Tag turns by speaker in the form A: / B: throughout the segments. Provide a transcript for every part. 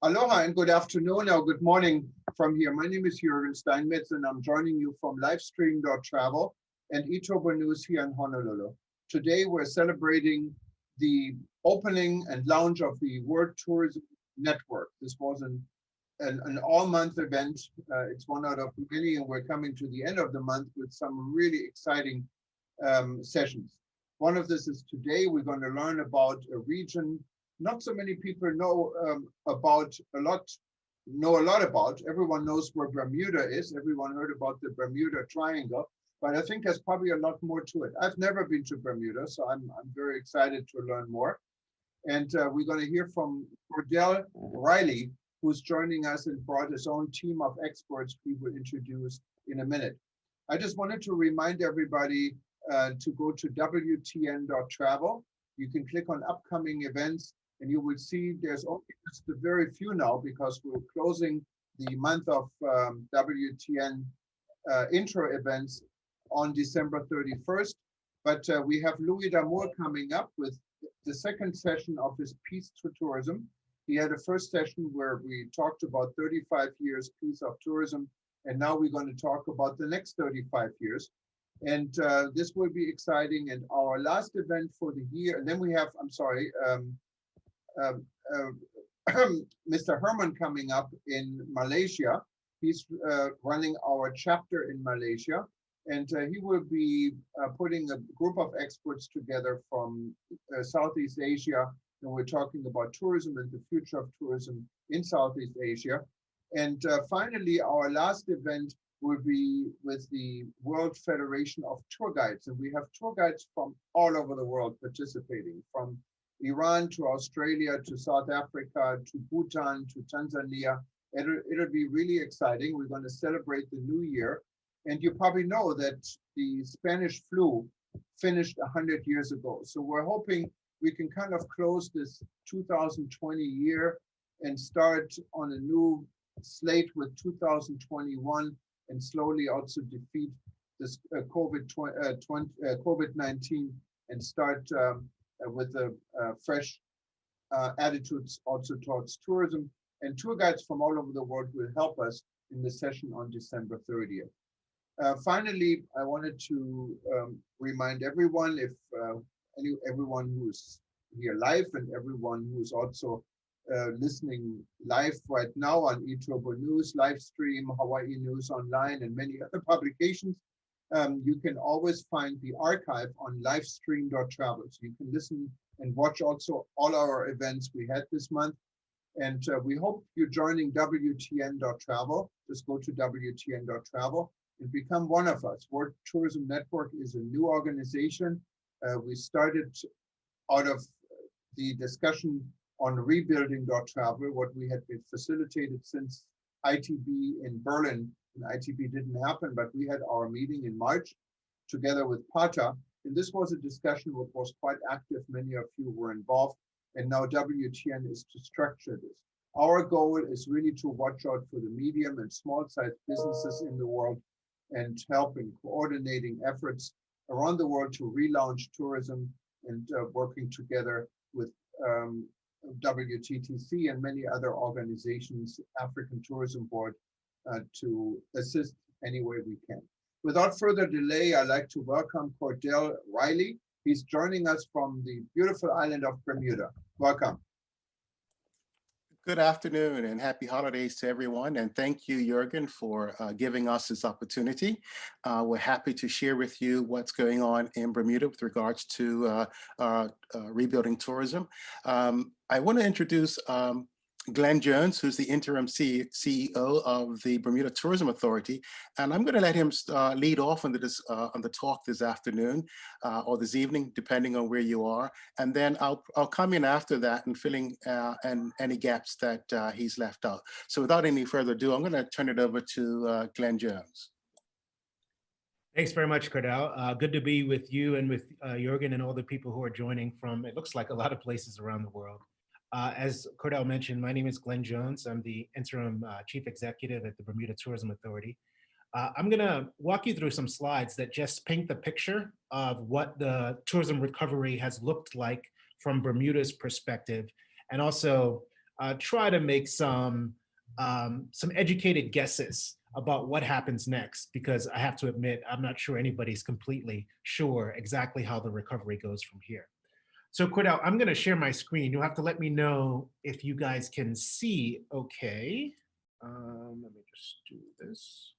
A: Aloha and good afternoon or good morning from here. My name is Jürgen Steinmetz and I'm joining you from Livestream.travel and eTurbo News here in Honolulu. Today we're celebrating the opening and launch of the World Tourism Network. This was an all-month event. It's one out of many, and we're coming to the end of the month with some really exciting sessions. One of this is today. We're going to learn about a region not so many people know a lot about. Everyone knows where Bermuda is. Everyone heard about the Bermuda Triangle, but I think there's probably a lot more to it. I've never been to Bermuda, so I'm very excited to learn more. And we're going to hear from Cordell Riley, who's joining us and brought his own team of experts we will introduce in a minute. I just wanted to remind everybody to go to WTN.travel. You can click on upcoming events, and you will see there's only just a very few now because we're closing the month of WTN intro events on December 31st. But we have Louis D'Amour coming up with the second session of his Peace to Tourism. He had a first session where we talked about 35 years Peace of Tourism, and now we're going to talk about the next 35 years. And this will be exciting. And our last event for the year, and then we have, Mr. Herman coming up in Malaysia. He's running our chapter in Malaysia, and he will be putting a group of experts together from Southeast Asia, and we're talking about tourism and the future of tourism in Southeast Asia. And finally, our last event will be with the World Federation of Tour Guides, and we have tour guides from all over the world participating, from Iran to Australia to South Africa to Bhutan to Tanzania. It'll be really exciting. We're going to celebrate the new year. And you probably know that the Spanish flu finished 100 years ago. So we're hoping we can kind of close this 2020 year and start on a new slate with 2021 and slowly also defeat this COVID-19 and start with the fresh attitudes also towards tourism. And tour guides from all over the world will help us in the session on December 30th. Finally, I wanted to remind everyone, if everyone who's here live and everyone who's also listening live right now on eTurbo News, Livestream, Hawaii News Online, and many other publications, you can always find the archive on Livestream.travel. So you can listen and watch also all our events we had this month. And we hope you're joining WTN.travel. Just go to WTN.travel and become one of us. World Tourism Network is a new organization. We started out of the discussion on rebuilding.travel, what we had been facilitated since ITB in Berlin. And ITB didn't happen, but we had our meeting in March together with PATA. And this was a discussion that was quite active. Many of you were involved. And now WTN is to structure this. Our goal is really to watch out for the medium and small-sized businesses in the world and help in coordinating efforts around the world to relaunch tourism and working together with WTTC and many other organizations, African Tourism Board, to assist any way we can. Without further delay, I'd like to welcome Cordell Riley. He's joining us from the beautiful island of Bermuda. Welcome.
B: Good afternoon and happy holidays to everyone. And thank you, Jürgen, for giving us this opportunity. We're happy to share with you what's going on in Bermuda with regards to rebuilding tourism. I want to introduce Glenn Jones, who's the interim CEO of the Bermuda Tourism Authority, and I'm going to let him lead off on the talk this afternoon or this evening, depending on where you are, and then I'll come in after that and filling and any gaps that he's left out. So without any further ado, I'm going to turn it over to Glenn Jones.
C: Thanks very much, Cordell. Good to be with you and with Jürgen and all the people who are joining from, it looks like a lot of places around the world. As Cordell mentioned, my name is Glenn Jones. I'm the interim chief executive at the Bermuda Tourism Authority. I'm going to walk you through some slides that just paint the picture of what the tourism recovery has looked like from Bermuda's perspective, and also try to make some educated guesses about what happens next, because I have to admit, I'm not sure anybody's completely sure exactly how the recovery goes from here. So Cordell, I'm going to share my screen. You'll have to let me know if you guys can see okay. Let me just do this.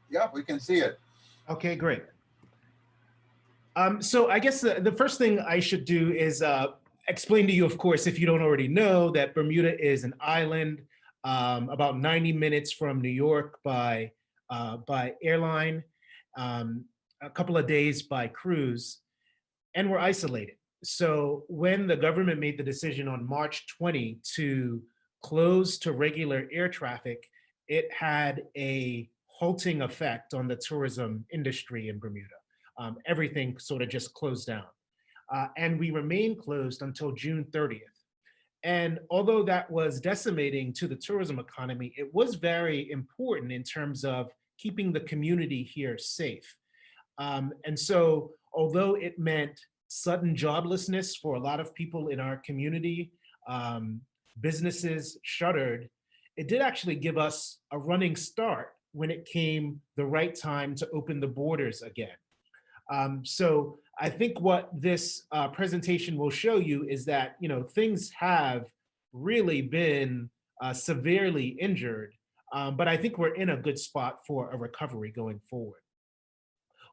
A: Yeah, we can see it.
C: Okay, great. So I guess the first thing I should do is explain to you, of course, if you don't already know, that Bermuda is an island about 90 minutes from New York by airline, a couple of days by cruise, and we're isolated. So when the government made the decision on March 20 to close to regular air traffic, it had a halting effect on the tourism industry in Bermuda. Everything sort of just closed down. And we remained closed until June 30th. And although that was decimating to the tourism economy, it was very important in terms of keeping the community here safe. And so although it meant sudden joblessness for a lot of people in our community, businesses shuttered, it did actually give us a running start when it came the right time to open the borders again. So I think what this presentation will show you is that, you know, things have really been severely injured, but I think we're in a good spot for a recovery going forward.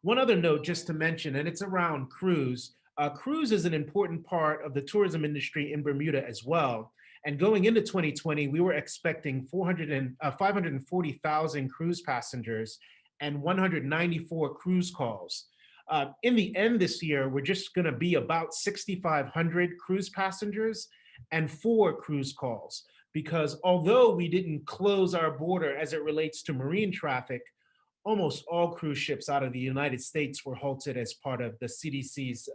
C: One other note just to mention, and it's around cruise. Cruise is an important part of the tourism industry in Bermuda as well. And going into 2020, we were expecting 540,000 cruise passengers and 194 cruise calls. In the end this year, we're just going to be about 6,500 cruise passengers and 4 cruise calls, because although we didn't close our border as it relates to marine traffic, almost all cruise ships out of the United States were halted as part of the CDC's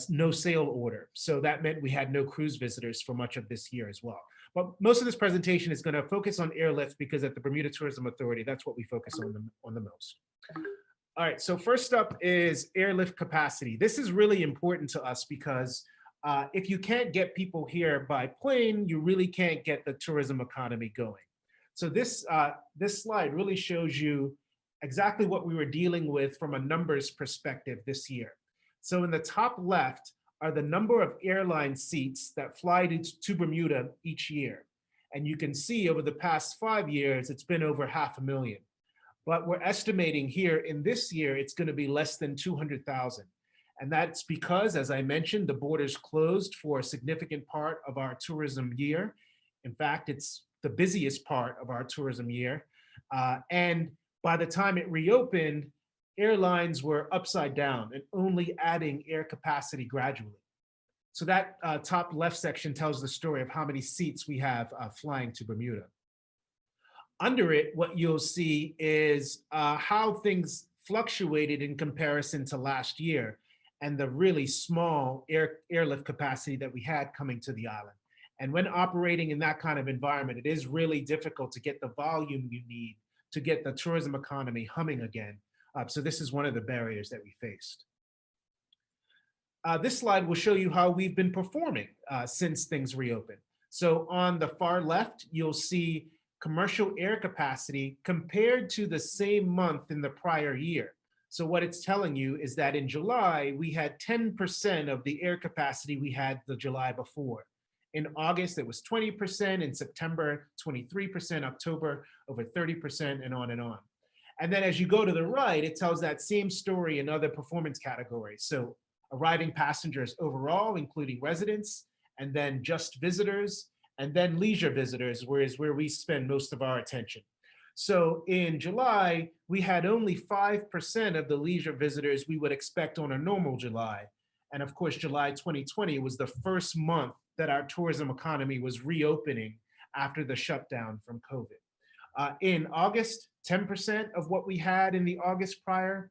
C: no sail order. So that meant we had no cruise visitors for much of this year as well. But most of this presentation is going to focus on airlift, because at the Bermuda Tourism Authority, that's what we focus on the most. All right, so first up is airlift capacity. This is really important to us because if you can't get people here by plane, you really can't get the tourism economy going. So this slide really shows you exactly what we were dealing with from a numbers perspective this year. So in the top left are the number of airline seats that fly to Bermuda each year. And you can see over the past 5 years, it's been over 500,000. But we're estimating here in this year, it's going to be less than 200,000. And that's because, as I mentioned, the borders closed for a significant part of our tourism year. In fact, it's the busiest part of our tourism year. And by the time it reopened, airlines were upside down and only adding air capacity gradually. So that top left section tells the story of how many seats we have flying to Bermuda. Under it, what you'll see is how things fluctuated in comparison to last year and the really small airlift capacity that we had coming to the island. And when operating in that kind of environment, it is really difficult to get the volume you need to get the tourism economy humming again. So this is one of the barriers that we faced. This slide will show you how we've been performing since things reopened. So on the far left, you'll see commercial air capacity compared to the same month in the prior year. So what it's telling you is that in July, we had 10% of the air capacity we had the July before. In August, it was 20%, in September, 23%, October, over 30%, and on and on. And then as you go to the right, it tells that same story in other performance categories. So arriving passengers overall, including residents, and then just visitors, and then leisure visitors, where we spend most of our attention. So in July, we had only 5% of the leisure visitors we would expect on a normal July. And of course, July 2020 was the first month that our tourism economy was reopening after the shutdown from COVID. In August, 10% of what we had in the August prior,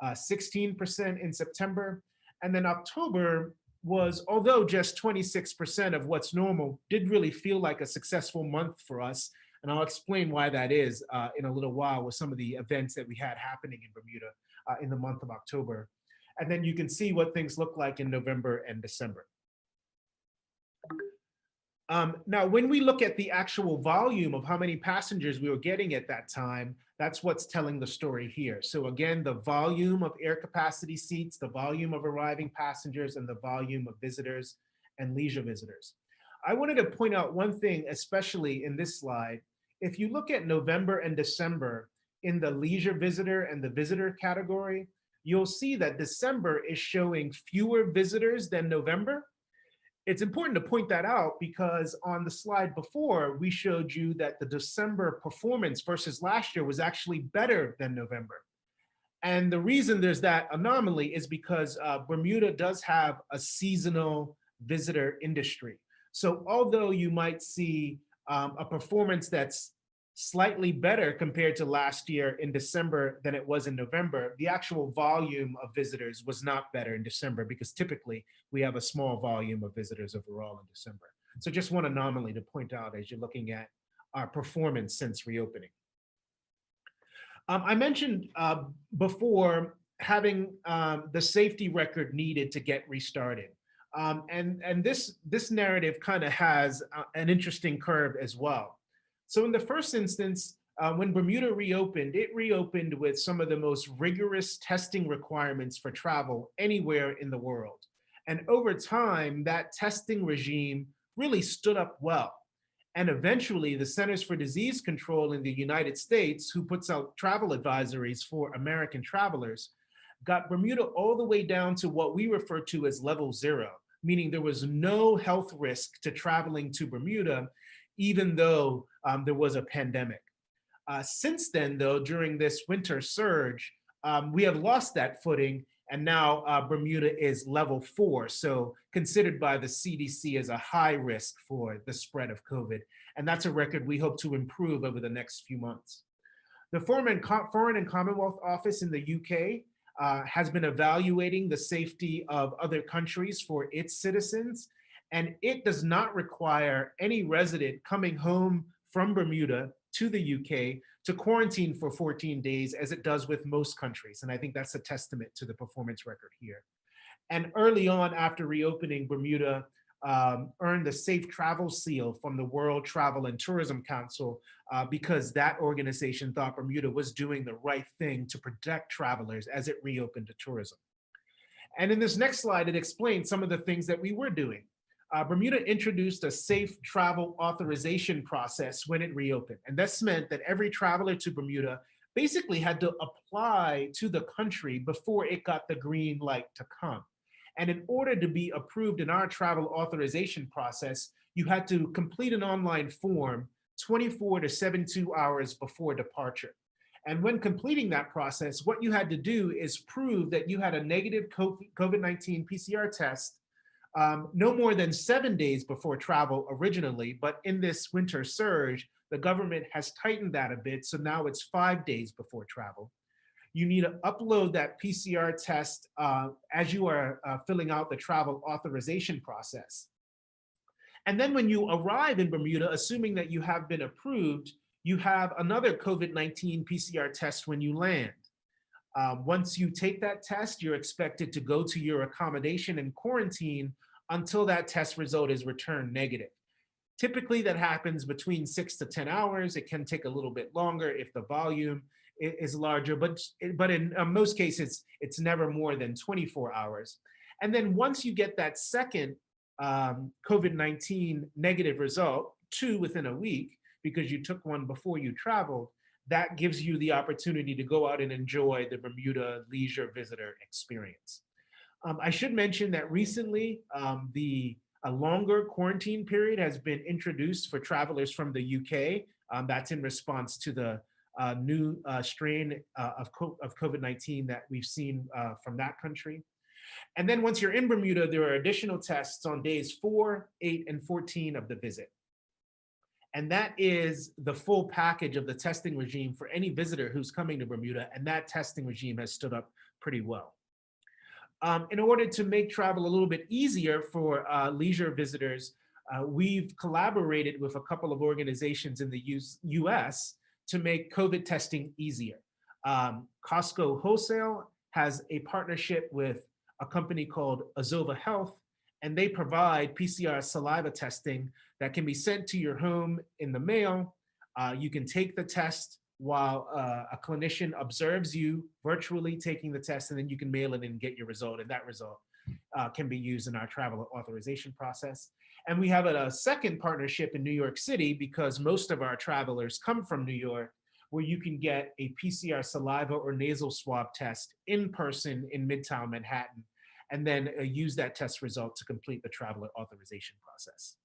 C: 16% in September, and then October was, although just 26% of what's normal, did really feel like a successful month for us And I'll explain why that is in a little while with some of the events that we had happening in Bermuda in the month of October. And then you can see what things look like in November and December. Now, when we look at the actual volume of how many passengers we were getting at that time, that's what's telling the story here. So again, the volume of air capacity seats, the volume of arriving passengers, and the volume of visitors and leisure visitors. I wanted to point out one thing, especially in this slide. If you look at November and December in the leisure visitor and the visitor category, you'll see that December is showing fewer visitors than November. It's important to point that out because on the slide before, we showed you that the December performance versus last year was actually better than November. And the reason there's that anomaly is because Bermuda does have a seasonal visitor industry. So although you might see a performance that's slightly better compared to last year in December than it was in November, the actual volume of visitors was not better in December because typically we have a small volume of visitors overall in December. So just one anomaly to point out as you're looking at our performance since reopening. I mentioned before having the safety record needed to get restarted. And this narrative kind of has an interesting curve as well. So in the first instance, when Bermuda reopened, it reopened with some of the most rigorous testing requirements for travel anywhere in the world. And over time, that testing regime really stood up well. And eventually, the Centers for Disease Control in the United States, who puts out travel advisories for American travelers, got Bermuda all the way down to what we refer to as level 0, meaning there was no health risk to traveling to Bermuda, even though there was a pandemic. Since then, though, during this winter surge, we have lost that footing, and now Bermuda is level 4, so considered by the CDC as a high risk for the spread of COVID. And that's a record we hope to improve over the next few months. The Foreign and Commonwealth Office in the UK has been evaluating the safety of other countries for its citizens, and it does not require any resident coming home from Bermuda to the UK to quarantine for 14 days as it does with most countries. And I think that's a testament to the performance record here. And early on after reopening, Bermuda earned the Safe Travel Seal from the World Travel and Tourism Council because that organization thought Bermuda was doing the right thing to protect travelers as it reopened to tourism. And in this next slide, it explains some of the things that we were doing. Bermuda introduced a safe travel authorization process when it reopened. And this meant that every traveler to Bermuda basically had to apply to the country before it got the green light to come. And in order to be approved in our travel authorization process, you had to complete an online form 24 to 72 hours before departure. And when completing that process, what you had to do is prove that you had a negative COVID-19 PCR test no more than 7 days before travel originally, but in this winter surge, the government has tightened that a bit, so now it's 5 days before travel. You need to upload that PCR test as you are filling out the travel authorization process. And then when you arrive in Bermuda, assuming that you have been approved, you have another COVID-19 PCR test when you land. Once you take that test, you're expected to go to your accommodation and quarantine until that test result is returned negative. Typically, that happens between 6 to 10 hours. It can take a little bit longer if the volume is larger, but in most cases, it's never more than 24 hours. And then once you get that second COVID-19 negative result, 2 within a week, because you took one before you traveled, that gives you the opportunity to go out and enjoy the Bermuda leisure visitor experience. I should mention that recently, a longer quarantine period has been introduced for travelers from the UK. That's in response to the new strain of COVID-19 that we've seen from that country. And then once you're in Bermuda, there are additional tests on days 4, 8, and 14 of the visit. And that is the full package of the testing regime for any visitor who's coming to Bermuda, and that testing regime has stood up pretty well. In order to make travel a little bit easier for leisure visitors, we've collaborated with a couple of organizations in the US to make COVID testing easier. Costco Wholesale has a partnership with a company called Azova Health, and they provide PCR saliva testing that can be sent to your home in the mail. You can take the test while a clinician observes you virtually taking the test, and then you can mail it and get your result, and that result can be used in our travel authorization process. And we have a second partnership in New York City, because most of our travelers come from New York, where you can get a PCR saliva or nasal swab test in person in Midtown Manhattan, and then use that test result to complete the traveler authorization process.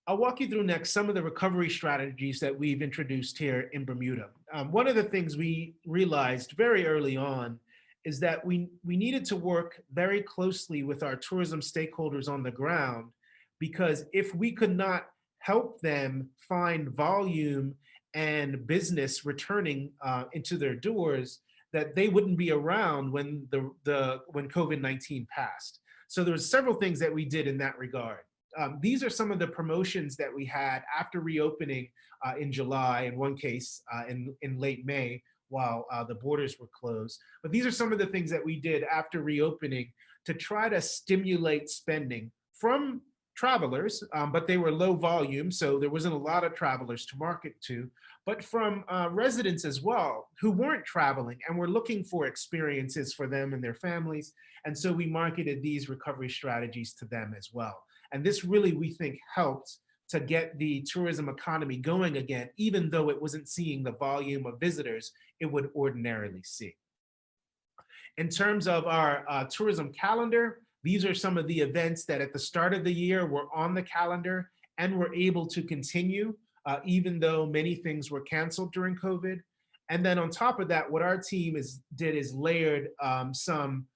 C: I'll walk you through next some of the recovery strategies that we've introduced here in Bermuda. One of the things we realized very early on is that we needed to work very closely with our tourism stakeholders on the ground, because if we could not help them find volume and business returning into their doors, that they wouldn't be around when when COVID-19 passed. So there were several things that we did in that regard. These are some of the promotions that we had after reopening in July, in one case in late May, while the borders were closed. But these are some of the things that we did after reopening to try to stimulate spending from travelers, but they were low volume, so there wasn't a lot of travelers to market to, but from residents as well, who weren't traveling and were looking for experiences for them and their families. And so we marketed these recovery strategies to them as well. And this really, we think, helped to get the tourism economy going again, even though it wasn't seeing the volume of visitors it would ordinarily see. In terms of our tourism calendar, these are some of the events that at the start of the year were on the calendar and were able to continue, even though many things were canceled during COVID. And then on top of that, what our team did is layered some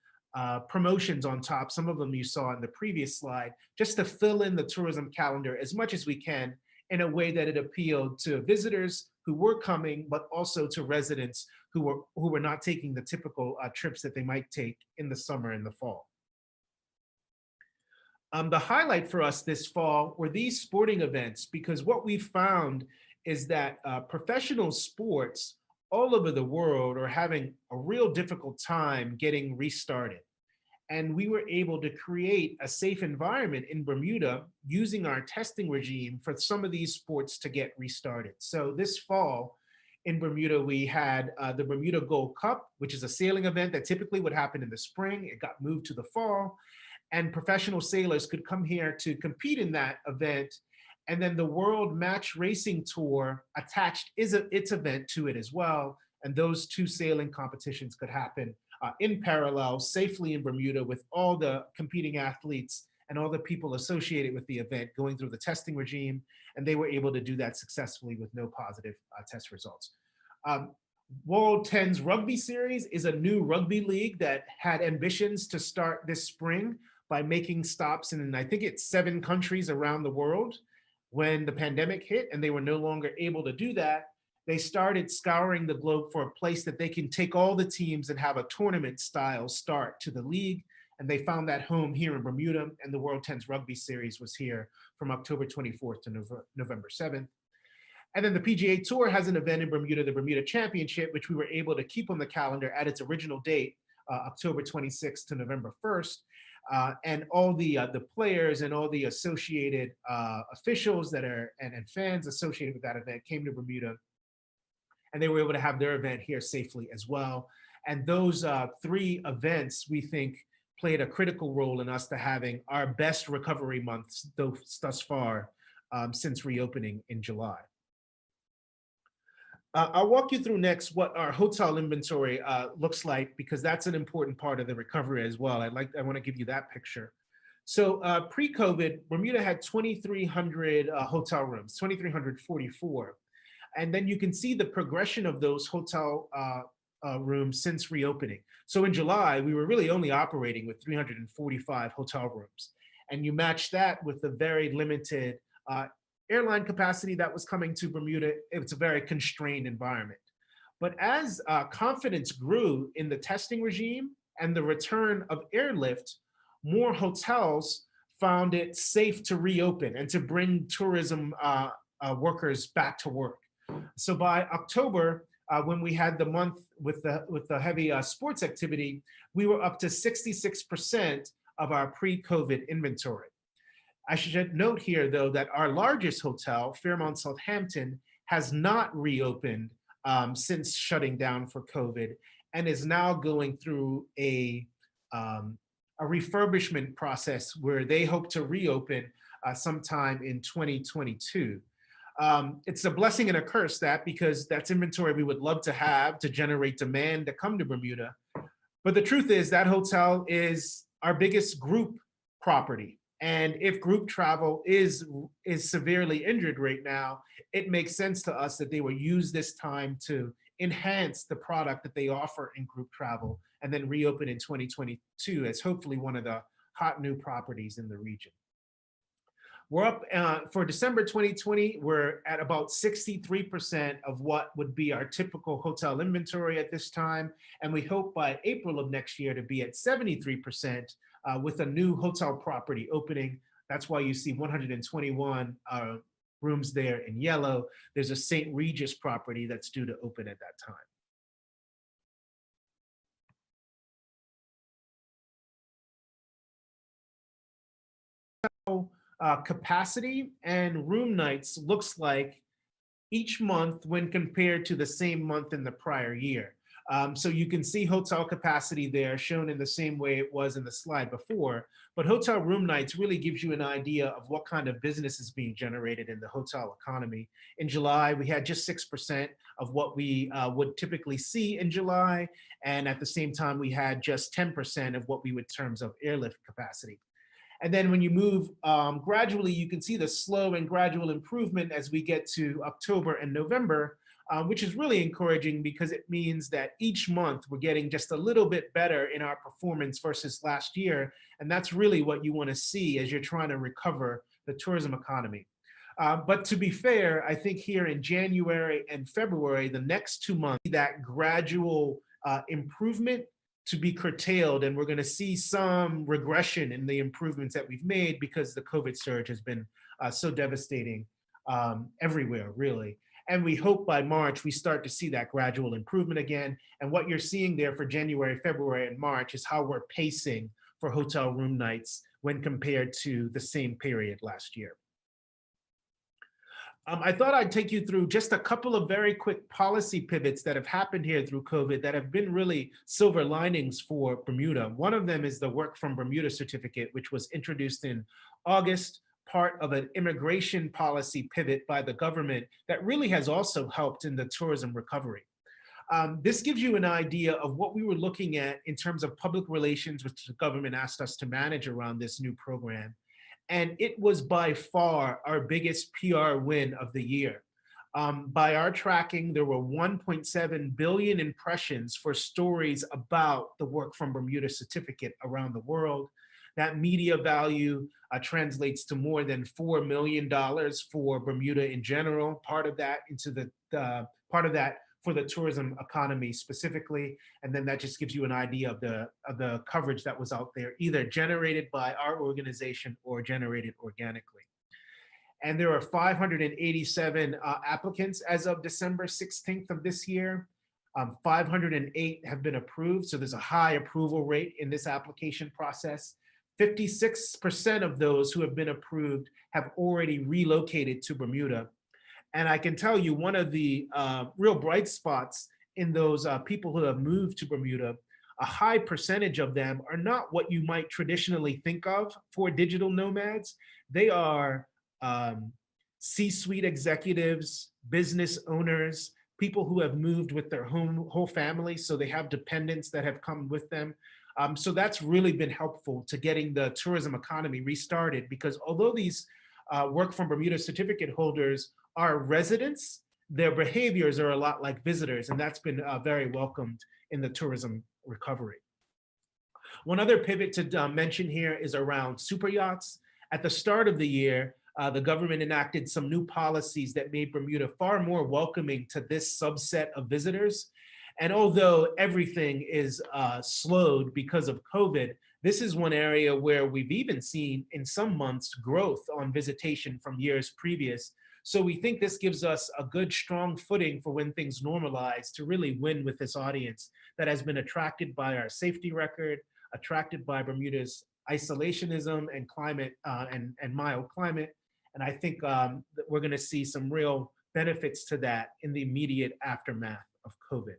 C: promotions on top. Some of them you saw in the previous slide, just to fill in the tourism calendar as much as we can in a way that it appealed to visitors who were coming, but also to residents who were not taking the typical trips that they might take in the summer and the fall. The highlight for us this fall were these sporting events, because what we found is that professional sports all over the world are having a real difficult time getting restarted. And we were able to create a safe environment in Bermuda using our testing regime for some of these sports to get restarted. So this fall in Bermuda, we had the Bermuda Gold Cup, which is a sailing event that typically would happen in the spring. It got moved to the fall, and professional sailors could come here to compete in that event. And then the World Match Racing Tour attached its event to it as well. And those two sailing competitions could happen in parallel, safely in Bermuda, with all the competing athletes and all the people associated with the event going through the testing regime. And they were able to do that successfully with no positive test results. World Tens Rugby Series is a new rugby league that had ambitions to start this spring by making stops in, I think it's 7 countries around the world. When the pandemic hit and they were no longer able to do that, they started scouring the globe for a place that they can take all the teams and have a tournament style start to the league. And they found that home here in Bermuda, and the World Tens Rugby Series was here from October 24th to November 7th. And then the PGA Tour has an event in Bermuda, the Bermuda Championship, which we were able to keep on the calendar at its original date, October 26th to November 1st. And all the players and all the associated officials that are and fans associated with that event came to Bermuda, and they were able to have their event here safely as well. And those 3 events, we think, played a critical role in us to having our best recovery months thus far since reopening in July. I'll walk you through next what our hotel inventory looks like, because that's an important part of the recovery as well. I want to give you that picture. So pre-COVID, Bermuda had 2,300 hotel rooms, 2,344. And then you can see the progression of those hotel rooms since reopening. So in July, we were really only operating with 345 hotel rooms. And you match that with the very limited airline capacity that was coming to Bermuda. It's a very constrained environment. But as confidence grew in the testing regime and the return of airlift, more hotels found it safe to reopen and to bring tourism workers back to work. So by October, when we had the month with the heavy sports activity, we were up to 66% of our pre-COVID inventory. I should note here, though, that our largest hotel, Fairmont Southampton, has not reopened since shutting down for COVID and is now going through a refurbishment process where they hope to reopen sometime in 2022. It's a blessing and a curse because that's inventory we would love to have to generate demand to come to Bermuda. But the truth is that hotel is our biggest group property. And if group travel is severely injured right now, it makes sense to us that they will use this time to enhance the product that they offer in group travel and then reopen in 2022 as hopefully one of the hot new properties in the region. We're up for December 2020, we're at about 63% of what would be our typical hotel inventory at this time. And we hope by April of next year to be at 73% with a new hotel property opening. That's why you see 121 rooms there in yellow. There's a St. Regis property that's due to open at that time. Capacity and room nights looks like each month when compared to the same month in the prior year. So you can see hotel capacity there shown in the same way it was in the slide before, but hotel room nights really gives you an idea of what kind of business is being generated in the hotel economy. In July, we had just 6% of what we would typically see in July. And at the same time, we had just 10% of what we would terms of airlift capacity. And then when you move gradually, you can see the slow and gradual improvement as we get to October and November, which is really encouraging because it means that each month we're getting just a little bit better in our performance versus last year. And that's really what you want to see as you're trying to recover the tourism economy. But to be fair, I think here in January and February, the next 2 months, that gradual improvement to be curtailed, and we're going to see some regression in the improvements that we've made because the COVID surge has been so devastating everywhere, really. And we hope by March we start to see that gradual improvement again. And what you're seeing there for January, February, and March is how we're pacing for hotel room nights when compared to the same period last year. I thought I'd take you through just a couple of very quick policy pivots that have happened here through COVID that have been really silver linings for Bermuda. One of them is the Work from Bermuda certificate, which was introduced in August, part of an immigration policy pivot by the government that really has also helped in the tourism recovery. This gives you an idea of what we were looking at in terms of public relations, which the government asked us to manage around this new program. And it was by far our biggest PR win of the year. By our tracking, there were 1.7 billion impressions for stories about the Work from Bermuda certificate around the world. That media value translates to more than $4 million for Bermuda in general. Part of that for the tourism economy specifically, and then that just gives you an idea of the coverage that was out there, either generated by our organization or generated organically. And there are 587 applicants as of December 16th of this year. 508 have been approved, so there's a high approval rate in this application process. 56% of those who have been approved have already relocated to Bermuda. And I can tell you one of the real bright spots in those people who have moved to Bermuda, a high percentage of them are not what you might traditionally think of for digital nomads. They are C-suite executives, business owners, people who have moved with their whole family, so they have dependents that have come with them. So that's really been helpful to getting the tourism economy restarted, because although these Work from Bermuda certificate holders are residents, their behaviors are a lot like visitors, and that's been very welcomed in the tourism recovery. One other pivot to mention here is around super yachts. At the start of the year, the government enacted some new policies that made Bermuda far more welcoming to this subset of visitors. And although everything is slowed because of COVID, This is one area where we've even seen in some months growth on visitation from years previous. So we think this gives us a good, strong footing for when things normalize to really win with this audience that has been attracted by our safety record, attracted by Bermuda's isolationism and climate and mild climate. And I think that we're going to see some real benefits to that in the immediate aftermath of COVID.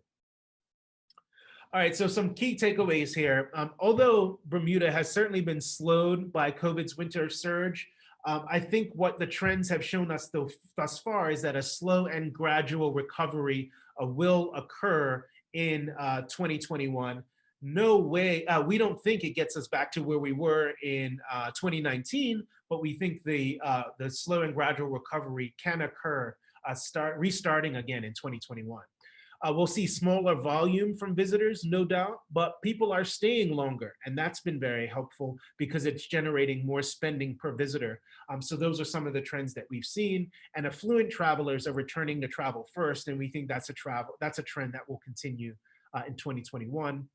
C: All right, so some key takeaways here. Although Bermuda has certainly been slowed by COVID's winter surge, I think what the trends have shown us thus far is that a slow and gradual recovery will occur in 2021. No way, we don't think it gets us back to where we were in 2019, but we think the slow and gradual recovery can occur, restarting again in 2021. We'll see smaller volume from visitors, no doubt, but people are staying longer, and that's been very helpful because it's generating more spending per visitor. So those are some of the trends that we've seen, and affluent travelers are returning to travel first, and we think that's a trend that will continue in 2021.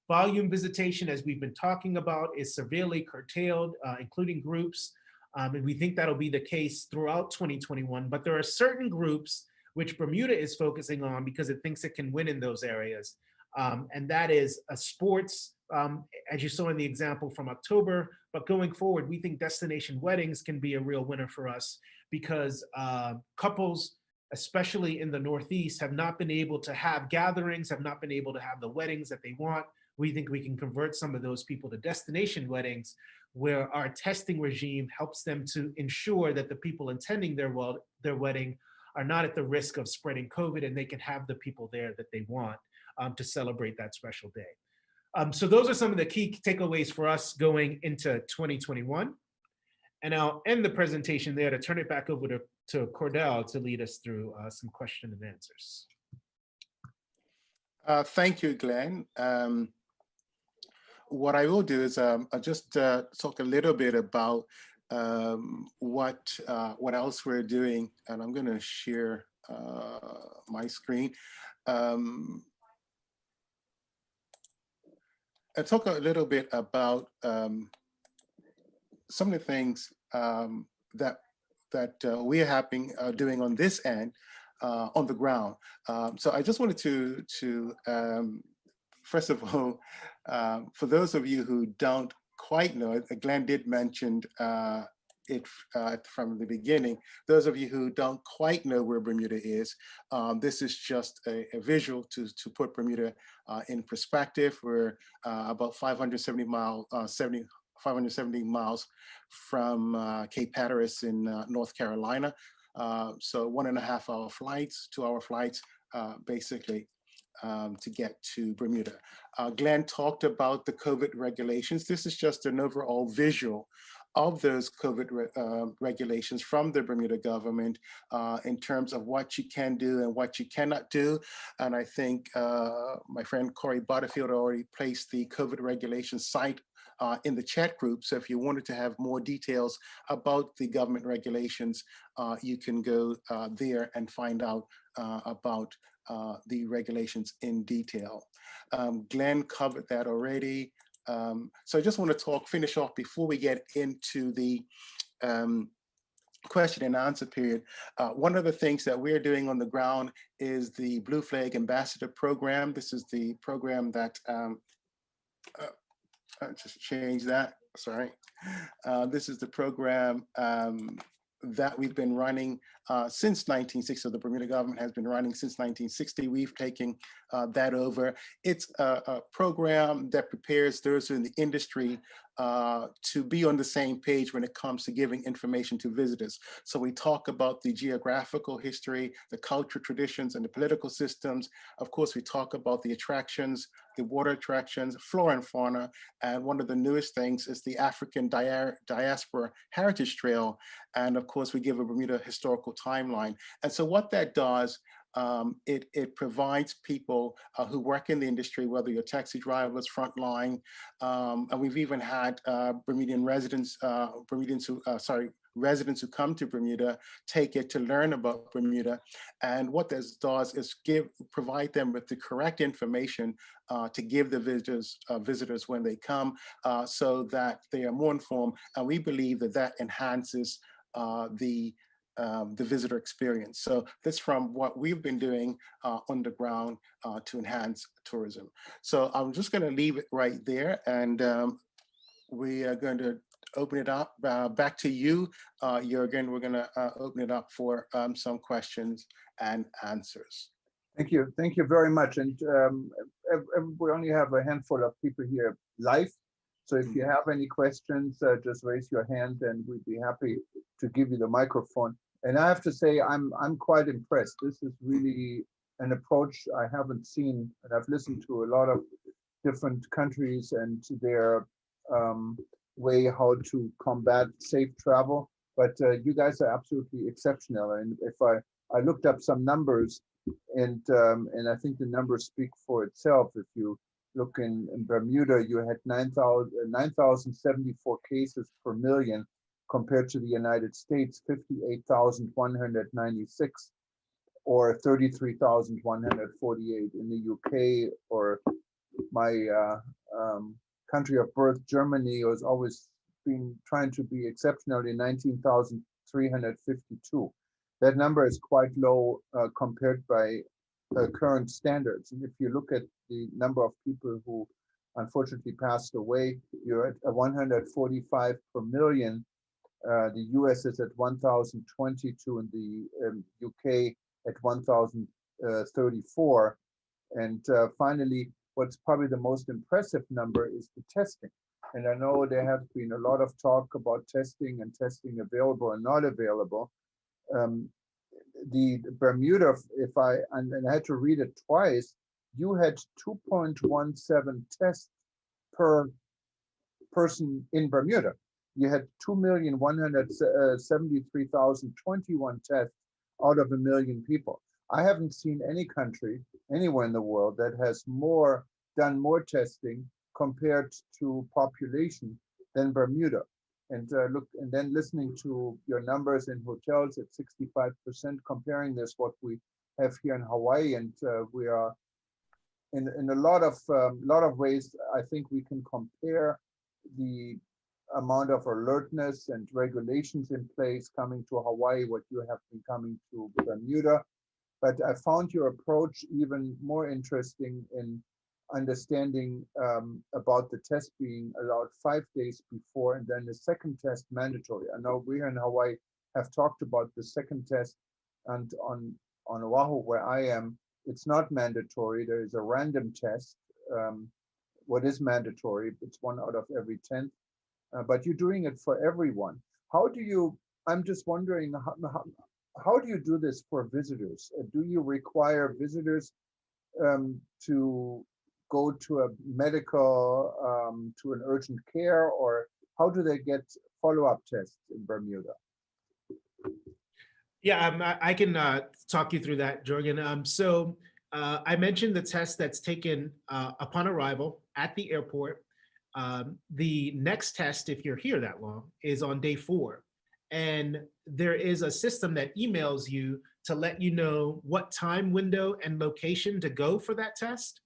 C: Volume visitation, as we've been talking about, is severely curtailed, including groups, and we think that'll be the case throughout 2021, but there are certain groups which Bermuda is focusing on because it thinks it can win in those areas. And that is sports, as you saw in the example from October, but going forward, we think destination weddings can be a real winner for us because couples, especially in the Northeast, have not been able to have gatherings, have not been able to have the weddings that they want. We think we can convert some of those people to destination weddings where our testing regime helps them to ensure that the people attending their wedding are not at the risk of spreading COVID, and they can have the people there that they want to celebrate that special day. So those are some of the key takeaways for us going into 2021. And I'll end the presentation there to turn it back over to Cordell to lead us through some question and answers.
B: Thank you, Glenn. What I will do is I'll just talk a little bit about what else we're doing, and I'm going to share my screen. And talk a little bit about some of the things that we are doing on this end on the ground. So I just wanted to first of all, for those of you who don't quite know it, Glenn did mention it from the beginning. Those of you who don't quite know where Bermuda is, this is just a visual to put Bermuda in perspective. We're about 570 miles from Cape Hatteras in North Carolina. So 1.5 hour flights, 2 hour flights, basically. To get to Bermuda. Glenn talked about the COVID regulations. This is just an overall visual of those COVID regulations from the Bermuda government in terms of what you can do and what you cannot do. And I think my friend Corey Butterfield already placed the COVID regulations site in the chat group. So if you wanted to have more details about the government regulations, you can go there and find out about the regulations in detail. Glenn covered that already. So I just want to finish off before we get into the question and answer period. One of the things that we're doing on the ground is the Blue Flag Ambassador Program. This is the program that, just change that, sorry. This is the program that we've been running since 1960. So the Bermuda government has been running since 1960. We've taken that over. It's a program that prepares those in the industry to be on the same page when it comes to giving information to visitors. So we talk about the geographical history, the cultural traditions, and the political systems. Of course, we talk about the attractions, the water attractions, flora and fauna, and one of the newest things is the African Diaspora Heritage Trail. And of course, we give a Bermuda historical timeline. And so what that does, It provides people who work in the industry, whether you're taxi drivers, frontline, and we've even had Bermudian residents, residents who come to Bermuda take it to learn about Bermuda. And what this does is provide them with the correct information to give the visitors when they come, so that they are more informed. And we believe that that enhances the visitor experience. So that's from what we've been doing on the ground to enhance tourism. So I'm just going to leave it right there, and we are going to open it up back to you, Jürgen. We're going to open it up for some questions and answers.
A: Thank you very much. And we only have a handful of people here live. So if you have any questions, just raise your hand and we'd be happy to give you the microphone. And I have to say, I'm quite impressed. This is really an approach I haven't seen, and I've listened to a lot of different countries and their way how to combat safe travel. But you guys are absolutely exceptional. And if I looked up some numbers, and I think the numbers speak for itself. If you look in Bermuda, you had 9,074 cases per million, compared to the United States, 58,196, or 33,148 in the UK, or my country of birth, Germany, has always been trying to be exceptionally 19,352. That number is quite low compared by current standards. And if you look at the number of people who unfortunately passed away, you're at 145 per million. The US is at 1,022, and the UK at 1,034. And finally, what's probably the most impressive number is the testing. And I know there has been a lot of talk about testing and testing available and not available. The Bermuda, and I had to read it twice, you had 2.17 tests per person in Bermuda. You had 2,173,021 tests out of 1 million people. I haven't seen any country anywhere in the world that has done more testing compared to population than Bermuda. And and then listening to your numbers in hotels at 65%, comparing this what we have here in Hawaii, and we are in a lot of ways. I think we can compare the amount of alertness and regulations in place coming to Hawaii, what you have been coming to Bermuda. But I found your approach even more interesting in understanding about the test being allowed 5 days before, and then the second test mandatory. I know we here in Hawaii have talked about the second test, and on Oahu, where I am, it's not mandatory. There is a random test. What is mandatory? It's 1 out of every 10. But you're doing it for everyone. I'm just wondering, how do you do this for visitors? Do you require visitors to go to a medical, to an urgent care, or how do they get follow-up tests in Bermuda?
C: Yeah, I can talk you through that, Jürgen. So I mentioned the test that's taken upon arrival at the airport. The next test, if you're here that long, is on day 4. And there is a system that emails you to let you know what time window and location to go for that test.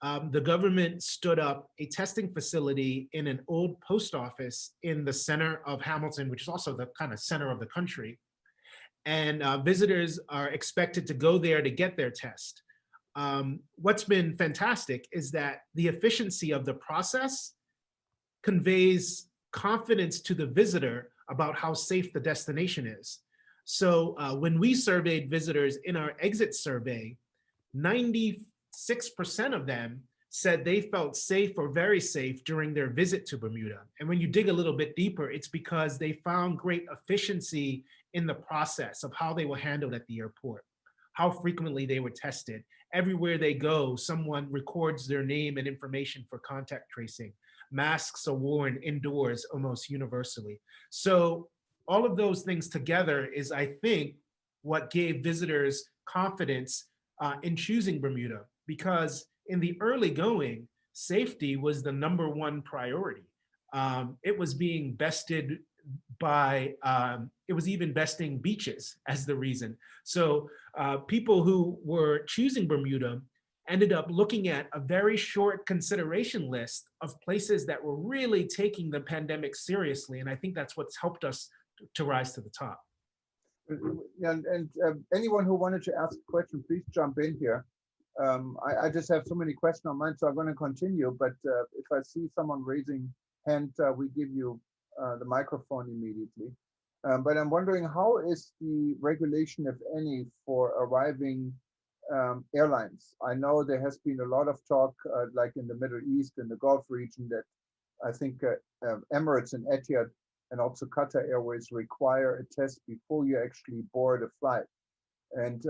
C: The government stood up a testing facility in an old post office in the center of Hamilton, which is also the kind of center of the country. And visitors are expected to go there to get their test. What's been fantastic is that the efficiency of the process conveys confidence to the visitor about how safe the destination is. So when we surveyed visitors in our exit survey, 96% of them said they felt safe or very safe during their visit to Bermuda. And when you dig a little bit deeper, it's because they found great efficiency in the process of how they were handled at the airport, how frequently they were tested. Everywhere they go, someone records their name and information for contact tracing. Masks are worn indoors almost universally. So all of those things together is, I think, what gave visitors confidence in choosing Bermuda, because in the early going, safety was the #1 priority. It was being bested by, it was even besting beaches as the reason. So people who were choosing Bermuda ended up looking at a very short consideration list of places that were really taking the pandemic seriously. And I think that's what's helped us to rise to the top.
A: And anyone who wanted to ask a question, please jump in here. I just have so many questions on mine, so I'm going to continue. But if I see someone raising hand, we give you the microphone immediately. But I'm wondering, how is the regulation, if any, for arriving airlines? I know there has been a lot of talk, like in the Middle East and the Gulf region, that I think Emirates and Etihad and also Qatar Airways require a test before you actually board a flight. And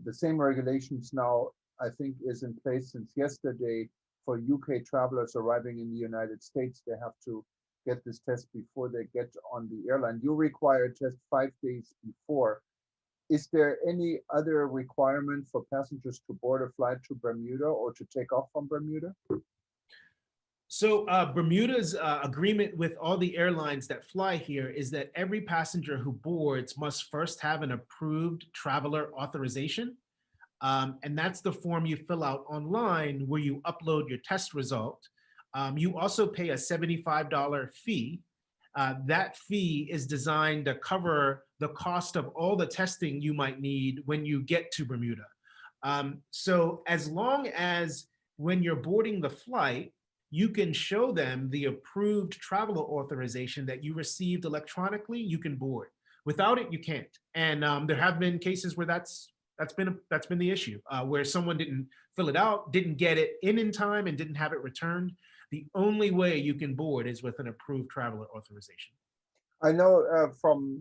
A: the same regulations now, I think, is in place since yesterday for UK travelers arriving in the United States. They have to get this test before they get on the airline. You require a test 5 days before. Is there any other requirement for passengers to board a flight to Bermuda or to take off from Bermuda?
C: So Bermuda's agreement with all the airlines that fly here is that every passenger who boards must first have an approved traveler authorization. And that's the form you fill out online where you upload your test result. You also pay a $75 fee. That fee is designed to cover the cost of all the testing you might need when you get to Bermuda. So as long as when you're boarding the flight, you can show them the approved traveler authorization that you received electronically, you can board. Without it, you can't. And there have been cases where that's been the issue, where someone didn't fill it out, didn't get it in time, and didn't have it returned. The only way you can board is with an approved traveler authorization.
A: I know from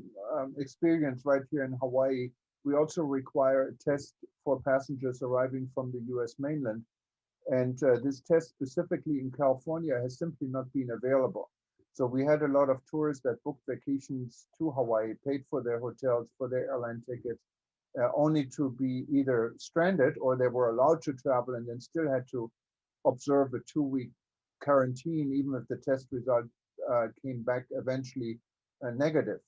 A: experience right here in Hawaii, we also require a test for passengers arriving from the US mainland. And this test specifically in California has simply not been available. So we had a lot of tourists that booked vacations to Hawaii, paid for their hotels, for their airline tickets, only to be either stranded or they were allowed to travel and then still had to observe a 2-week quarantine, even if the test result came back eventually negative.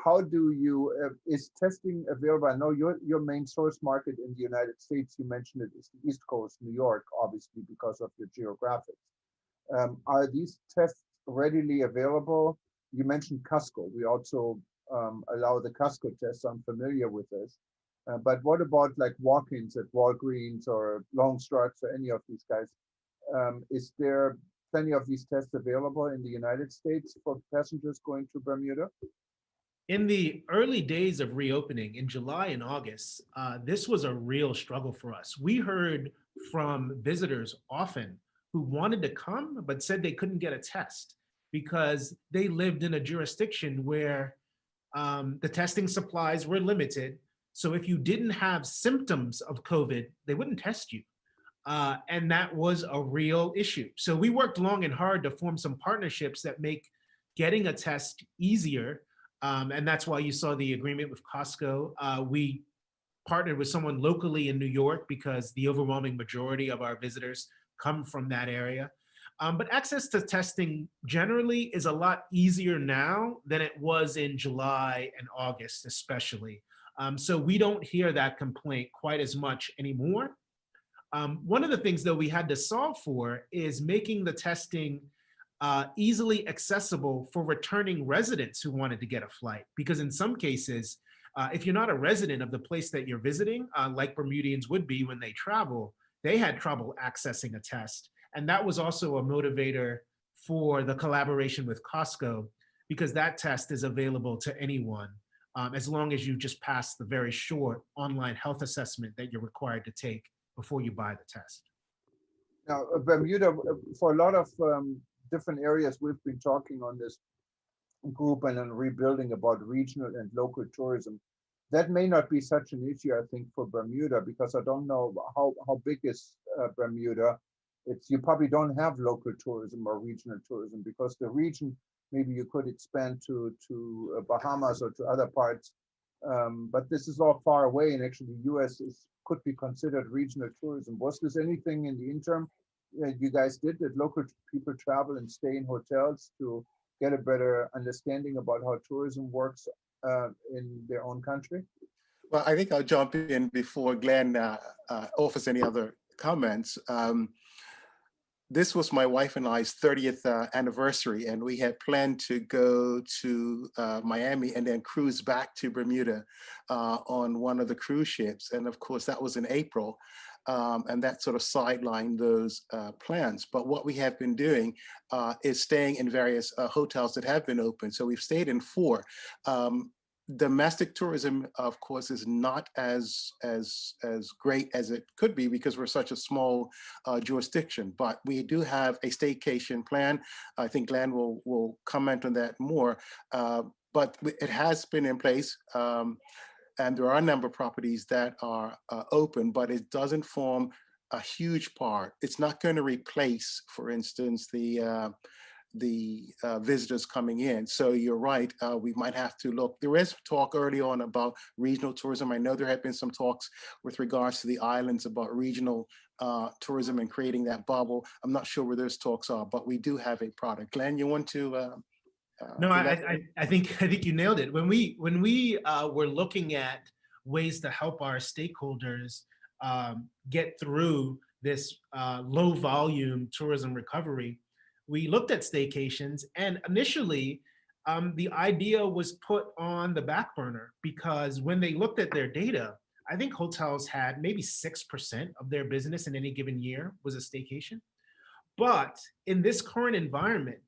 A: How do you, is testing available? I know your main source market in the United States, you mentioned it, is the East Coast, New York, obviously because of your geographics. Are these tests readily available? You mentioned Costco. We also allow the Costco test. I'm familiar with this. But what about like walk-ins at Walgreens or Longstruts or any of these guys? Is there plenty of these tests available in the United States for passengers going to Bermuda?
C: In the early days of reopening in July and August, this was a real struggle for us. We heard from visitors often who wanted to come, but said they couldn't get a test because they lived in a jurisdiction where the testing supplies were limited. So if you didn't have symptoms of COVID, they wouldn't test you. And that was a real issue. So we worked long and hard to form some partnerships that make getting a test easier. And that's why you saw the agreement with Costco. We partnered with someone locally in New York because the overwhelming majority of our visitors come from that area. But access to testing generally is a lot easier now than it was in July and August, especially. So we don't hear that complaint quite as much anymore. One of the things, though, we had to solve for is making the testing easily accessible for returning residents who wanted to get a flight. Because in some cases, if you're not a resident of the place that you're visiting, like Bermudians would be when they travel, they had trouble accessing a test. And that was also a motivator for the collaboration with Costco, because that test is available to anyone as long as you just pass the very short online health assessment that you're required to take before you buy the test.
A: Now, Bermuda, for a lot of different areas, we've been talking on this group and on rebuilding about regional and local tourism. That may not be such an issue, I think, for Bermuda, because I don't know how big is Bermuda. You probably don't have local tourism or regional tourism, because the region, maybe you could expand to Bahamas or to other parts But this is all far away, and actually the US could be considered regional tourism. Was this anything in the interim you guys did, that local people travel and stay in hotels to get a better understanding about how tourism works in their own country?
B: Well, I think I'll jump in before Glenn offers any other comments. This was my wife and I's 30th anniversary, and we had planned to go to Miami and then cruise back to Bermuda on one of the cruise ships. And of course, that was in April, and that sort of sidelined those plans. But what we have been doing is staying in various hotels that have been open. So we've stayed in 4. Domestic tourism, of course, is not as great as it could be because we're such a small jurisdiction. But we do have a staycation plan. I think Glenn will comment on that more. But it has been in place, and there are a number of properties that are open, but it doesn't form a huge part. It's not going to replace, for instance, the visitors coming in. So you're right, we might have to look. There is talk early on about regional tourism. I know there have been some talks with regards to the islands about regional tourism and creating that bubble. I'm not sure where those talks are, but we do have a product. Glenn, you want to?
C: No, I think you nailed it. When we were looking at ways to help our stakeholders get through this low volume tourism recovery, we looked at staycations, and initially the idea was put on the back burner because when they looked at their data, I think hotels had maybe 6% of their business in any given year was a staycation. But in this current environment,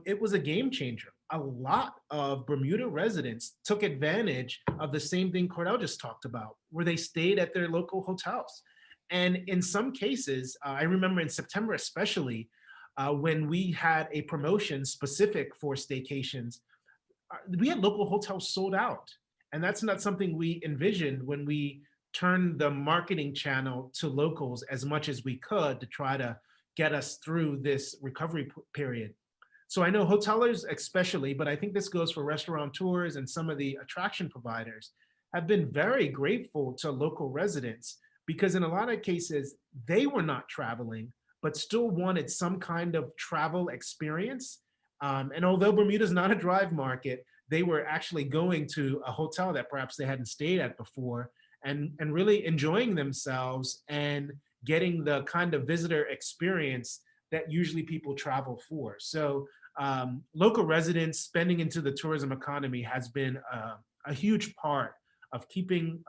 C: it was a game changer. A lot of Bermuda residents took advantage of the same thing Cordell just talked about, where they stayed at their local hotels. And in some cases, I remember in September especially, when we had a promotion specific for staycations, we had local hotels sold out. And that's not something we envisioned when we turned the marketing channel to locals as much as we could to try to get us through this recovery period. So I know hotelers especially, but I think this goes for restaurateurs and some of the attraction providers, have been very grateful to local residents because in a lot of cases, they were not traveling, but still wanted some kind of travel experience. And although Bermuda's not a drive market, they were actually going to a hotel that perhaps they hadn't stayed at before and really enjoying themselves and getting the kind of visitor experience that usually people travel for. So local residents spending into the tourism economy has been a huge part of keeping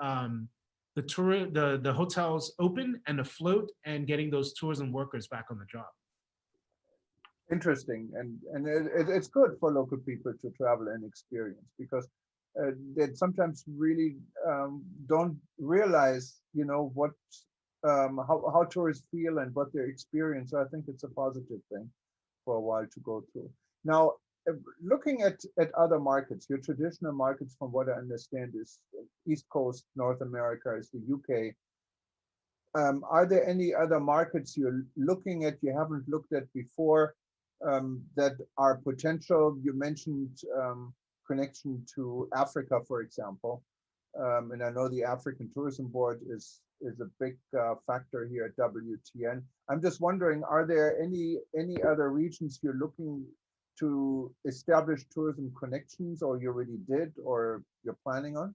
C: the hotels open and afloat and getting those tourism workers back on the job.
A: Interesting, and it's good for local people to travel and experience because they sometimes really don't realize, what how tourists feel and what their experience. So I think it's a positive thing for a while to go through. Now, looking at other markets, your traditional markets, from what I understand, is East Coast, North America, is the UK. Are there any other markets you're looking at, you haven't looked at before, that are potential? You mentioned connection to Africa, for example. And I know the African Tourism Board is a big factor here at WTN. I'm just wondering, are there any other regions you're looking to establish tourism connections, or you already did, or you're planning on?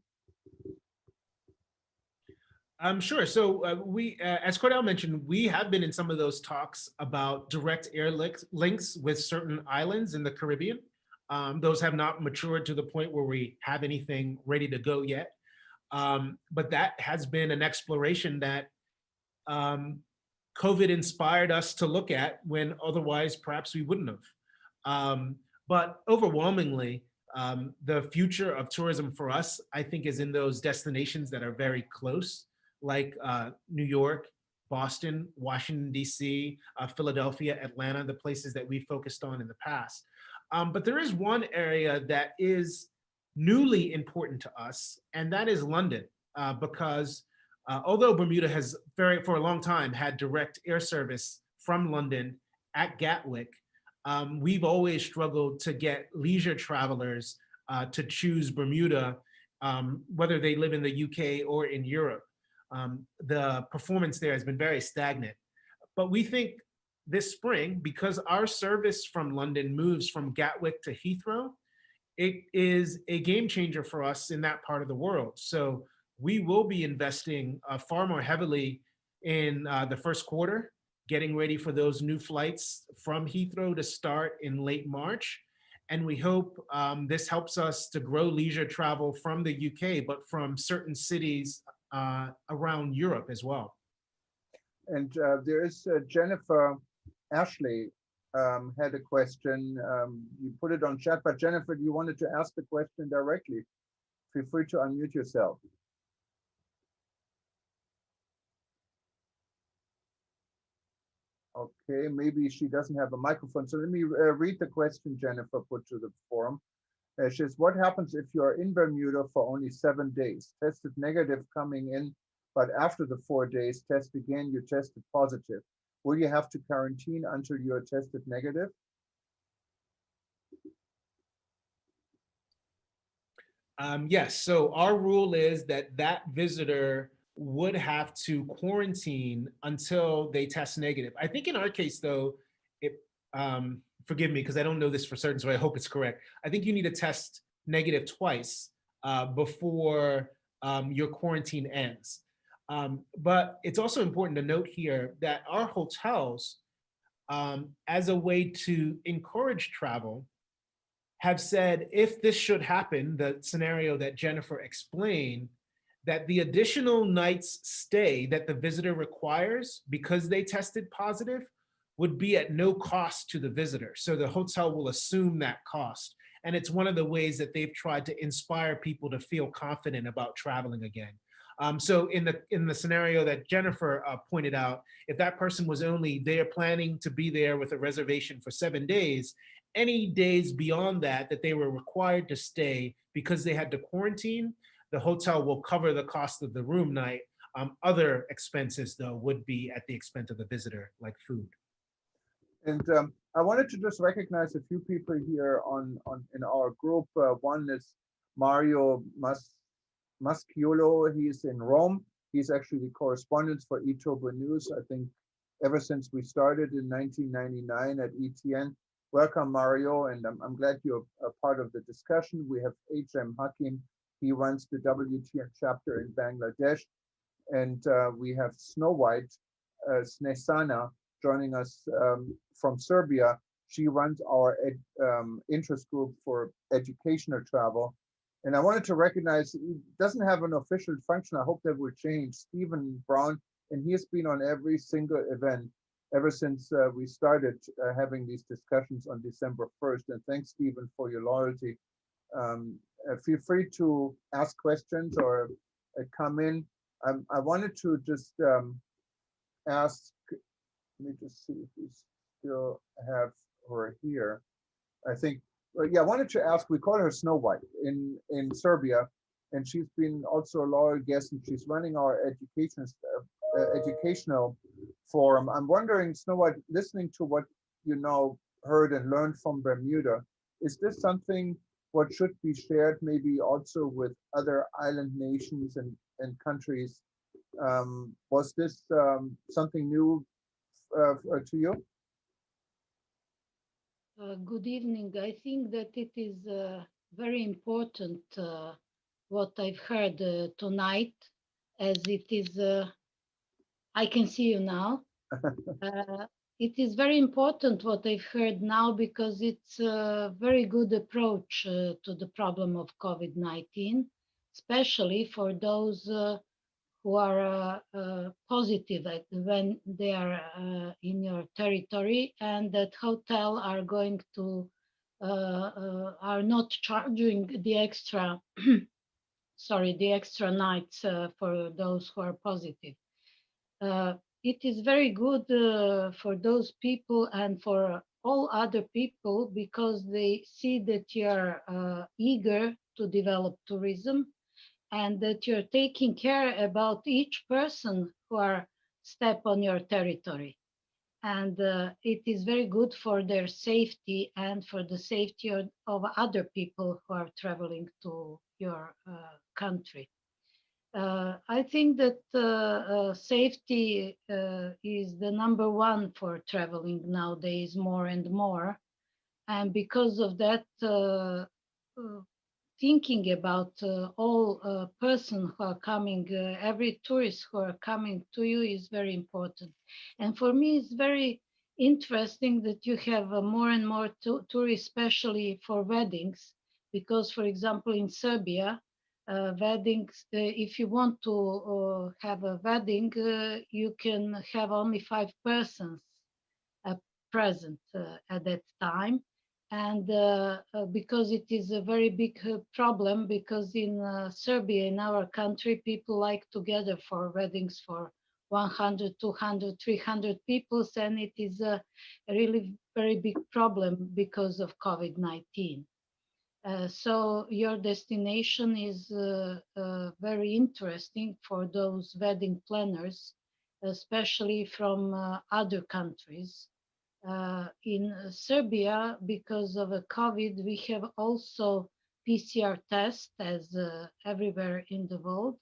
C: Sure. So we, as Cordell mentioned, we have been in some of those talks about direct air links with certain islands in the Caribbean. Those have not matured to the point where we have anything ready to go yet. But that has been an exploration that COVID inspired us to look at when otherwise perhaps we wouldn't have. But overwhelmingly, the future of tourism for us, I think, is in those destinations that are very close, like New York, Boston, Washington, D.C., Philadelphia, Atlanta, the places that we focused on in the past. But there is one area that is newly important to us, and that is London, because although Bermuda has for a long time had direct air service from London at Gatwick, we've always struggled to get leisure travelers to choose Bermuda whether they live in the UK or in Europe. The performance there has been very stagnant. But we think this spring, because our service from London moves from Gatwick to Heathrow, it is a game changer for us in that part of the world. So we will be investing far more heavily in the first quarter, getting ready for those new flights from Heathrow to start in late March. And we hope this helps us to grow leisure travel from the UK, but from certain cities around Europe as well.
A: And there is Jennifer Ashley had a question. You put it on chat, but Jennifer, you wanted to ask the question directly. Feel free to unmute yourself. Okay, maybe she doesn't have a microphone. So let me read the question Jennifer put to the forum. She says, what happens if you are in Bermuda for only 7 days, tested negative coming in, but after the 4 days, test again, you tested positive? Will you have to quarantine until you are tested negative?
C: Yes, so our rule is that that visitor would have to quarantine until they test negative. I think in our case, though, forgive me because I don't know this for certain, so I hope it's correct. I think you need to test negative twice before your quarantine ends. But it's also important to note here that our hotels, as a way to encourage travel, have said if this should happen, the scenario that Jennifer explained, that the additional night's stay that the visitor requires because they tested positive would be at no cost to the visitor. So the hotel will assume that cost. And it's one of the ways that they've tried to inspire people to feel confident about traveling again. So in the scenario that Jennifer pointed out, if that person was only there planning to be there with a reservation for 7 days, any days beyond that that they were required to stay because they had to quarantine, the hotel will cover the cost of the room night. Other expenses, though, would be at the expense of the visitor, like food.
A: And I wanted to just recognize a few people here in our group. One is Mario Masciolo. He's in Rome. He's actually the correspondent for eTurbo News, I think, ever since we started in 1999 at ETN. Welcome, Mario, and I'm glad you're a part of the discussion. We have H.M. Hakim. He runs the WTN chapter in Bangladesh. And we have Snow White Snesana joining us from Serbia. She runs our interest group for educational travel. And I wanted to recognize, he doesn't have an official function. I hope that will change. Stephen Brown, and he has been on every single event ever since we started having these discussions on December 1st. And thanks, Stephen, for your loyalty. Feel free to ask questions or come in. I wanted to just ask, let me just see if we still have her here. I think, yeah, I wanted to ask, we call her Snow White in Serbia, and she's been also a loyal guest, and she's running our educational forum. I'm wondering, Snow White, listening to what you know, heard and learned from Bermuda, is this something what should be shared maybe also with other island nations and countries? Was this something new to you?
D: Good evening. I think that it is very important what I've heard tonight, as it is, I can see you now. It is very important what I've heard now because it's a very good approach to the problem of COVID-19, especially for those who are positive when they are in your territory, and that hotel are going to are not charging the extra the extra nights for those who are positive. It is very good for those people and for all other people because they see that you're eager to develop tourism and that you're taking care about each person who are step on your territory. And it is very good for their safety and for the safety of other people who are traveling to your country. I think that safety is the number one for traveling nowadays more and more. And because of that, thinking about all persons who are coming, every tourist who are coming to you is very important. And for me, it's very interesting that you have more and more tourists, especially for weddings, because, for example, in Serbia, weddings, if you want to have a wedding, you can have only 5 persons present at that time. And because it is a very big problem, because in Serbia, in our country, people like to gather for weddings for 100, 200, 300 people, and it is a really very big problem because of COVID-19. So your destination is very interesting for those wedding planners, especially from other countries. In Serbia, because of a COVID, we have also PCR test as everywhere in the world.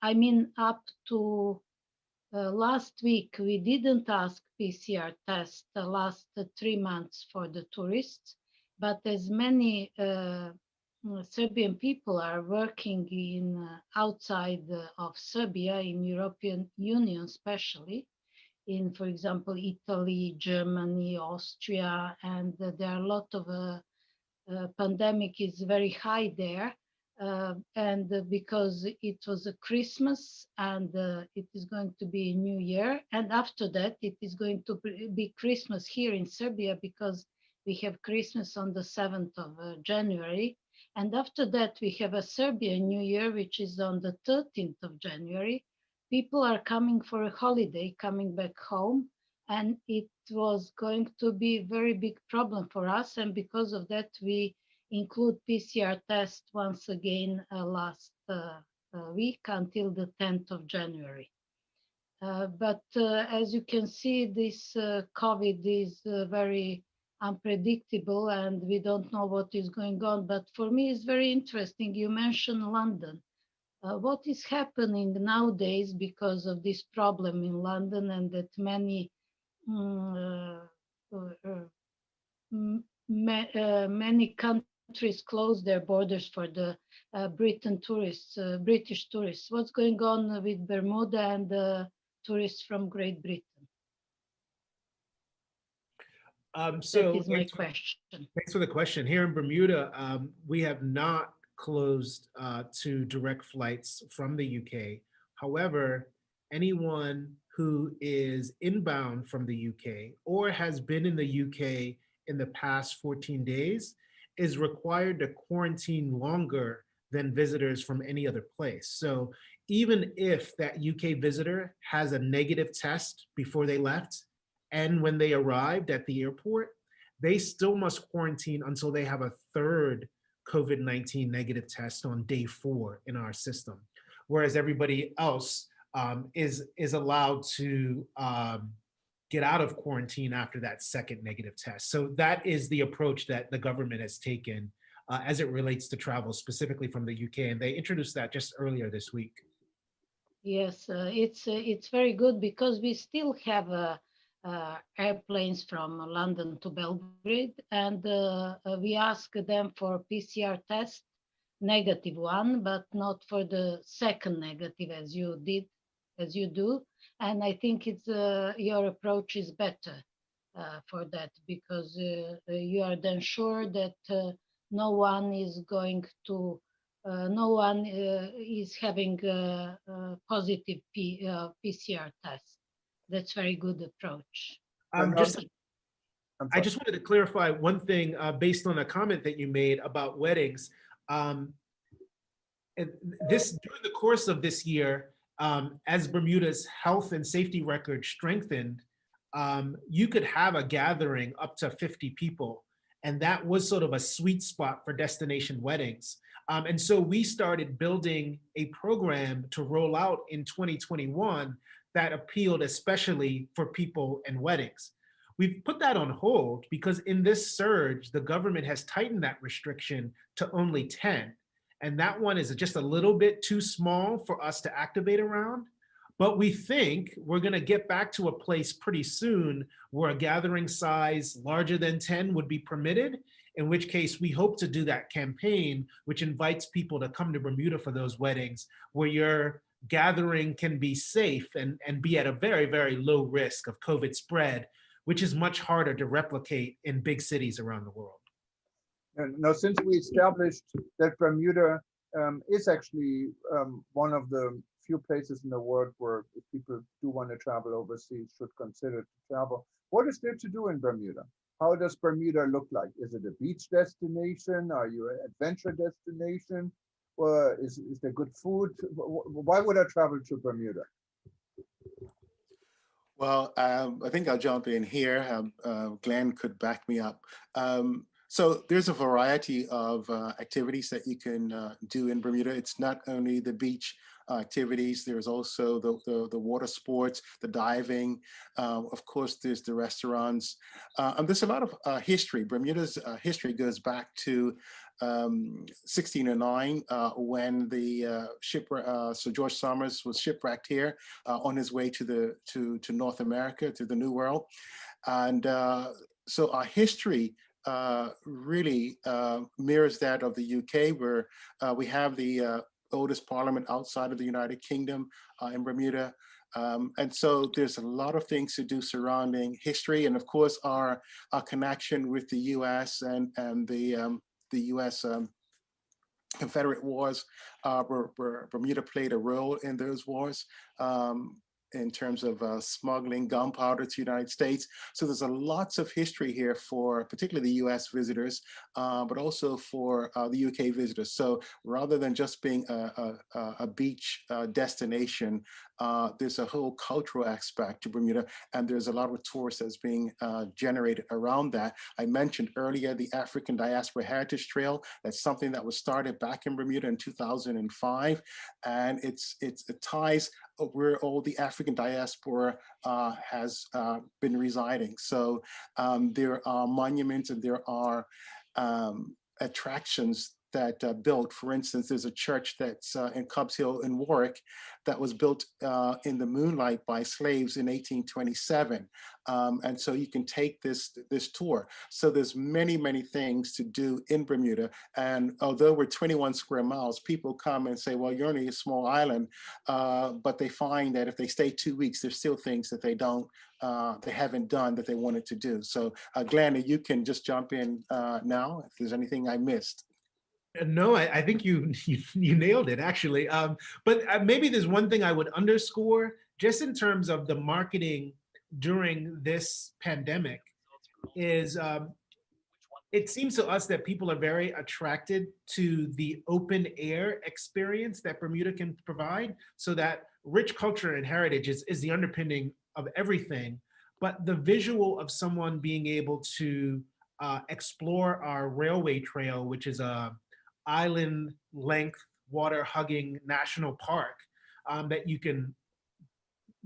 D: I mean, up to last week, we didn't ask PCR test the last 3 months for the tourists, but as many Serbian people are working in outside of Serbia, in European Union especially, in, for example, Italy, Germany, Austria, and there are a lot of pandemic is very high there. And because it was a Christmas and it is going to be a New Year. And after that, it is going to be Christmas here in Serbia because we have Christmas on the 7th of January. And after that, we have a Serbian New Year, which is on the 13th of January. People are coming for a holiday, coming back home, and it was going to be a very big problem for us. And because of that, we include PCR test once again last week until the 10th of January. But as you can see, this COVID is very unpredictable and we don't know what is going on. But for me, it's very interesting. You mentioned London. What is happening nowadays because of this problem in London, and that many many countries close their borders for the British tourists. What's going on with Bermuda and the tourists from Great Britain?
C: So
D: that is my question.
C: Thanks for the question. Here in Bermuda, we have not closed to direct flights from the UK. However, anyone who is inbound from the UK or has been in the UK in the past 14 days is required to quarantine longer than visitors from any other place. So even if that UK visitor has a negative test before they left and when they arrived at the airport, they still must quarantine until they have a third COVID-19 negative test on day 4 in our system, whereas everybody else is allowed to get out of quarantine after that second negative test. So that is the approach that the government has taken as it relates to travel, specifically from the UK, and they introduced that just earlier this week.
D: Yes, it's very good because we still have airplanes from London to Belgrade, and we ask them for PCR test, negative one, but not for the second negative as you do. And I think it's your approach is better for that because you are then sure that no one is going to, no one is having a positive PCR test. That's very good approach.
C: I just wanted to clarify one thing based on a comment that you made about weddings. During the course of this year, as Bermuda's health and safety record strengthened, you could have a gathering up to 50 people. And that was sort of a sweet spot for destination weddings. And so we started building a program to roll out in 2021 that appealed especially for people and weddings. We've put that on hold because in this surge, the government has tightened that restriction to only 10. And that one is just a little bit too small for us to activate around. But we think we're going to get back to a place pretty soon where a gathering size larger than 10 would be permitted, in which case we hope to do that campaign, which invites people to come to Bermuda for those weddings, where your gathering can be safe and be at a very, very low risk of COVID spread, which is much harder to replicate in big cities around the world.
A: And now, since we established that Bermuda is actually one of the few places in the world where if people do want to travel overseas should consider to travel, what is there to do in Bermuda? How does Bermuda look like? Is it a beach destination? Are you an adventure destination? Or is there good food? Why would I travel to Bermuda?
B: Well, I think I'll jump in here. Glenn could back me up. So there's a variety of activities that you can do in Bermuda. It's not only the beach activities, there's also the water sports, the diving. Of course, there's the restaurants. And there's a lot of history. Bermuda's history goes back to 1609 when the shipwreck, Sir George Somers was shipwrecked here on his way to North America, to the New World. And so our history really mirrors that of the UK, where we have the oldest parliament outside of the United Kingdom in Bermuda. And so there's a lot of things to do surrounding history, and of course our connection with the US and the US Confederate Wars. Bermuda played a role in those wars. In terms of smuggling gunpowder to the United States. So there's lots of history here for particularly the US visitors, but also for the UK visitors. So rather than just being a beach destination, there's a whole cultural aspect to Bermuda, and there's a lot of tourists that's being generated around that. I mentioned earlier the African Diaspora Heritage Trail. That's something that was started back in Bermuda in 2005, and it ties where all the African diaspora has been residing. So there are monuments and there are attractions that built. For instance, there's a church that's in Cubs Hill in Warwick that was built in the moonlight by slaves in 1827. And so you can take this tour. So there's many, many things to do in Bermuda. And although we're 21 square miles, people come and say, well, you're only a small island, but they find that if they stay 2 weeks, there's still things that they haven't done that they wanted to do. So Glenn, you can just jump in now if there's anything I missed.
C: No, I think you nailed it, actually. But maybe there's one thing I would underscore, just in terms of the marketing during this pandemic, is it seems to us that people are very attracted to the open air experience that Bermuda can provide, so that rich culture and heritage is the underpinning of everything. But the visual of someone being able to explore our railway trail, which is a island length water hugging national park that you can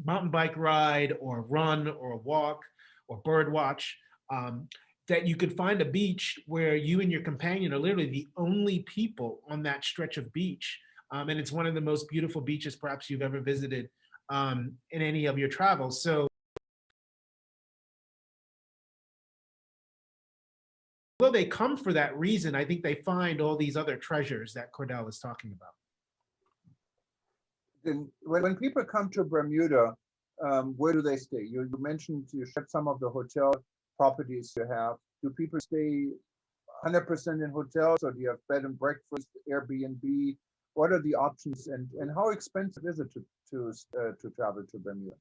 C: mountain bike ride or run or walk or bird watch, that you could find a beach where you and your companion are literally the only people on that stretch of beach. And it's one of the most beautiful beaches perhaps you've ever visited in any of your travels. So although they come for that reason, I think they find all these other treasures that Cordell is talking about.
A: Then when people come to Bermuda, where do they stay? You mentioned you shared some of the hotel properties you have. Do people stay 100% in hotels, or do you have bed and breakfast, Airbnb? What are the options, and how expensive is it to travel to Bermuda?